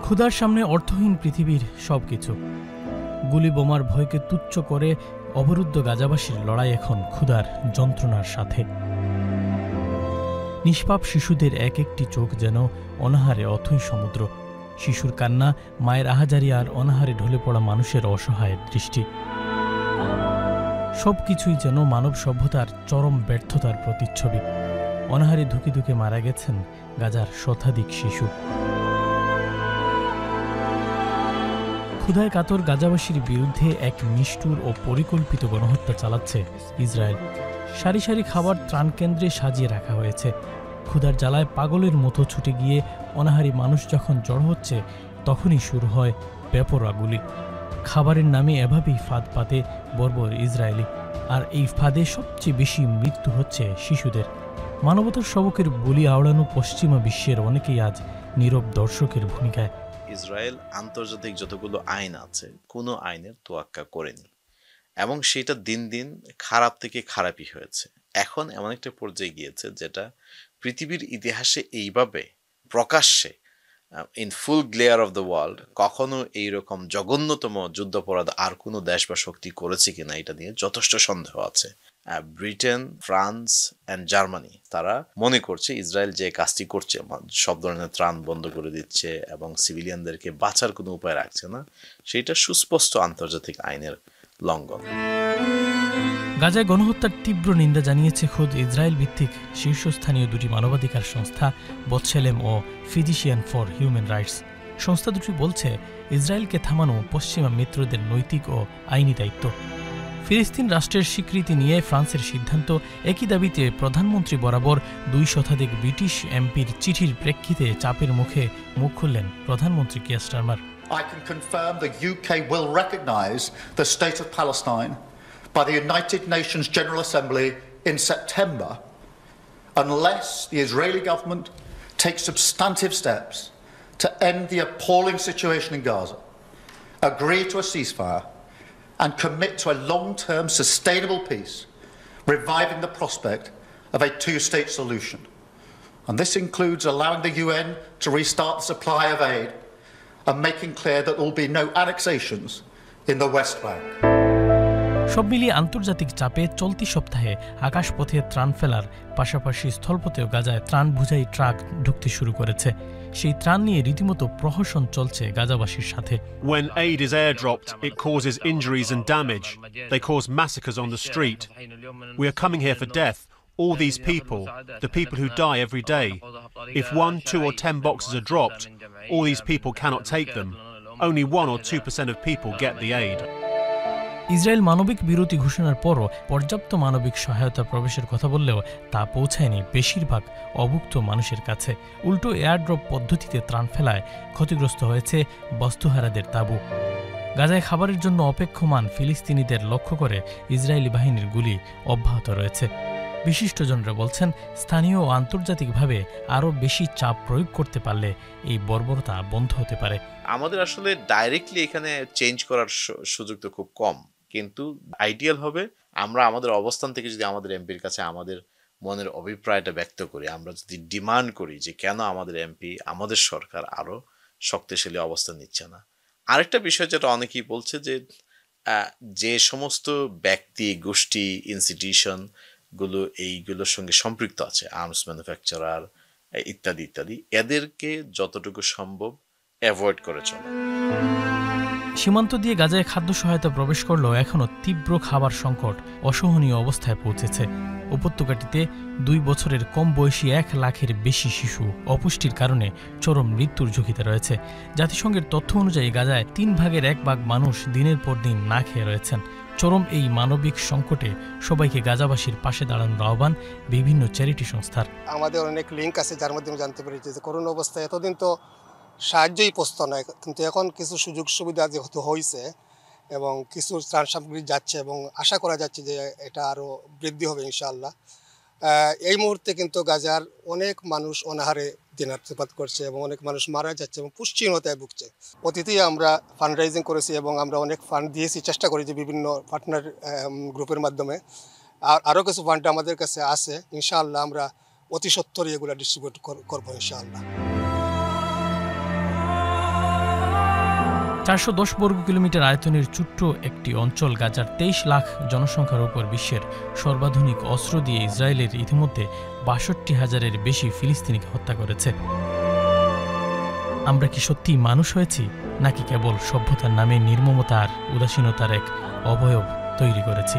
ক্ষুধার সামনে অর্থহীন পৃথিবীর সবকিছু। গুলি বোমার ভয়কে তুচ্ছ করে অবরুদ্ধ গাজাবাসীর লড়াই এখন ক্ষুধার যন্ত্রণার সাথে। নিষ্পাপ শিশুদের এক একটি চোখ যেন অনাহারে অথই সমুদ্র। শিশুর কান্না, মায়ের আহাজারি আর অনাহারে ঢলে পড়া মানুষের অসহায় দৃষ্টি, সবকিছুই যেন মানব সভ্যতার চরম ব্যর্থতার প্রতিচ্ছবি। অনাহারে ধুকে ধুকে মারা গেছেন গাজার শতাধিক শিশু। ক্ষুধায় কাতর গাজাবাসীর বিরুদ্ধে এক নিষ্ঠুর ও পরিকল্পিত গণহত্যা চালাচ্ছে ইসরায়েল। সারি সারি খাবার ত্রাণকেন্দ্রে সাজিয়ে রাখা হয়েছে। ক্ষুধার জ্বালায় পাগলের মতো ছুটে গিয়ে অনাহারী মানুষ যখন জড়ো হচ্ছে, তখনই শুরু হয় বেপরোয়া গুলি। খাবারের নামে এভাবেই ফাঁদ পাতে বর্বর ইসরায়েলি। আর এই ফাঁদে সবচেয়ে বেশি মৃত্যু হচ্ছে শিশুদের। মানবতার সবকের বলি আওড়ানো পশ্চিমা বিশ্বের অনেকেই আজ নীরব দর্শকের ভূমিকায়। ইসরায়েল আন্তর্জাতিক যতগুলো আইন আছে, কোনো আইনের তোয়াক্কা করেনি এবং সেটা দিন দিন খারাপ থেকে খারাপই হয়েছে। এখন এমন একটা পর্যায়ে গিয়েছে যেটা পৃথিবীর ইতিহাসে এইভাবে প্রকাশ্যে in full glare of the world কখনো এইরকম জঘন্যতম যুদ্ধাপরাধ আর কোনো দেশ বা শক্তি করেছে কিনা এটা নিয়ে যথেষ্ট সন্দেহ আছে। ব্রিটেন, ফ্রান্স অ্যান্ড জার্মানি তারা মনে করছে ইসরায়েল যে কাজটি করছে, সব ধরনের ত্রাণ বন্ধ করে দিচ্ছে এবং সিভিলিয়ানদেরকে বাঁচার কোনো উপায় রাখছে না, সেটা সুস্পষ্ট আন্তর্জাতিক আইনের লঙ্ঘন। গাজায় গণহত্যার তীব্র নিন্দা জানিয়েছে খোদ ইসরায়েল ভিত্তিক শীর্ষস্থানীয় দুটি মানবাধিকার সংস্থা, বৎসেলেম ও ফিজিশিয়ান ফর হিউম্যান রাইটস। সংস্থা দুটি বলছে, ইসরায়েলকে থামানো পশ্চিমা মিত্রদের নৈতিক ও আইনি দায়িত্ব। ফিলিস্তিন রাষ্ট্রের স্বীকৃতি নিয়ে ফ্রান্সের সিদ্ধান্ত, একই দাবিতে প্রধানমন্ত্রী বরাবর 2 শতাধিক ব্রিটিশ এমপির চিঠির প্রেক্ষিতে চাপের মুখে মুখ খুললেন প্রধানমন্ত্রী Keir Starmer. I can confirm the UK will recognise the state of Palestine by the United Nations General Assembly in September unless the Israeli government takes substantive steps to end the appalling situation in Gaza, agree to a ceasefire and commit to a long-term sustainable peace, reviving the prospect of a two-state solution. And this includes allowing the UN to restart the supply of aid and making clear that there will be no annexations in the West Bank. সব মিলিয়ে আন্তর্জাতিক চাপে চলতি সপ্তাহে আকাশপথে ত্রাণ ফেলার পাশাপাশি স্থলপথেও গাজায় ত্রাণ বোঝাই ট্রাক ঢুকতে শুরু করেছে। সেই ত্রাণ নিয়ে রীতিমতো প্রহসন চলছে গাজাবাসীর সাথে। When aid is airdropped, it causes injuries and damage. They cause massacres on the street. We are coming here for death. All these people, the people who die every day. If 1, 2 or 10 boxes are dropped, all these people cannot take them. Only 1 or 2% of people get the aid. Israel মানবিক বিরতি ঘোষণার পরও পর্যাপ্ত মানবিক সহায়তা প্রবেশের কথা বললেও তা পৌঁছায়নি বেশিরভাগ অভুক্ত মানুষের কাছে। উল্টো এয়ারড্রপ পদ্ধতিতে ত্রাণ ফেলায় ক্ষতিগ্রস্ত হয়েছে বস্তুহারাদের তাঁবু। গাজায় খাবারের জন্য অপেক্ষমান ফিলিস্তিনিদের লক্ষ্য করে ইসরায়েলি বাহিনীর গুলি অব্যাহত রয়েছে। বিশিষ্টজনরা বলছেন, স্থানীয় ও আন্তর্জাতিকভাবে আরও বেশি চাপ প্রয়োগ করতে পারলে এই বর্বরতা বন্ধ হতে পারে। আমাদের আসলে ডাইরেক্টলি এখানে চেঞ্জ করার সুযোগ তো খুব কম, কিন্তু আইডিয়াল হবে আমরা আমাদের অবস্থান থেকে যদি আমাদের এমপির কাছে আমাদের মনের অভিপ্রায়টা ব্যক্ত করি, আমরা যদি ডিমান্ড করি যে কেন আমাদের এমপি, আমাদের সরকার আরো শক্তিশালী অবস্থান নিচ্ছে না। আরেকটা বিষয় যেটা অনেকেই বলছে যে সমস্ত ব্যক্তি, গোষ্ঠী, ইনস্টিটিউশন গুলো এইগুলোর সঙ্গে সম্পৃক্ত আছে, আর্মস ম্যানুফ্যাকচারার ইত্যাদি ইত্যাদি, এদেরকে যতটুকু সম্ভব অ্যাভয়েড করে চলে। সীমান্ত দিয়ে গাজায় খাদ্য সহায়তা প্রবেশ করলেও এখনও তীব্র খাবার সংকট অসহনীয় অবস্থায় পৌঁছেছে। উপত্যকাটিতে 2 বছরের কম বয়সী 1 লাখের বেশি শিশু অপুষ্টির কারণে চরম মৃত্যুর ঝুঁকিতে রয়েছে। জাতিসংঘের তথ্য অনুযায়ী গাজায় 3 ভাগের 1 ভাগ মানুষ দিনের পর দিন না খেয়ে রয়েছেন। চরম এই মানবিক সংকটে সবাইকে গাজাবাসীর পাশে দাঁড়ানোর আহ্বান বিভিন্ন চ্যারিটি সংস্থার। আমাদের অনেক লিঙ্ক আছে যার মাধ্যমে জানতে পেরেছি যে করোনা অবস্থায় এতদিন তো সাহায্যই পৌঁছতো না, কিন্তু এখন কিছু সুযোগ সুবিধা যেহেতু হয়েছে এবং কিছু ত্রাণ সামগ্রী যাচ্ছে এবং আশা করা যাচ্ছে যে এটা আরও বৃদ্ধি হবে ইনশাআল্লাহ। এই মুহূর্তে কিন্তু গাজার অনেক মানুষ অনাহারে দিনাতিপাত করছে এবং অনেক মানুষ মারা যাচ্ছে এবং পুষ্টিহীনতায় ভুগছে। অতীতেই আমরা ফান্ড রাইজিং করেছি এবং আমরা অনেক ফান্ড দিয়েছি, চেষ্টা করেছি বিভিন্ন পার্টনার গ্রুপের মাধ্যমে। আর আরও কিছু ফান্ড আমাদের কাছে আছে, ইনশাআল্লাহ আমরা অতি সত্বরই এগুলো ডিস্ট্রিবিউট করবো ইনশাআল্লাহ। 410 বর্গ কিলোমিটার আয়তনের ছোট্ট একটি অঞ্চল গাজার 23 লাখ জনসংখ্যার উপর বিশ্বের সর্বাধুনিক অস্ত্র দিয়ে ইসরায়েলের ইতিমধ্যে 62,000-এর বেশি ফিলিস্তিনিকে হত্যা করেছে। আমরা কি সত্যি মানুষ হয়েছি, নাকি কেবল সভ্যতার নামে নির্মমতা আর উদাসীনতার এক অবয়ব তৈরি করেছি?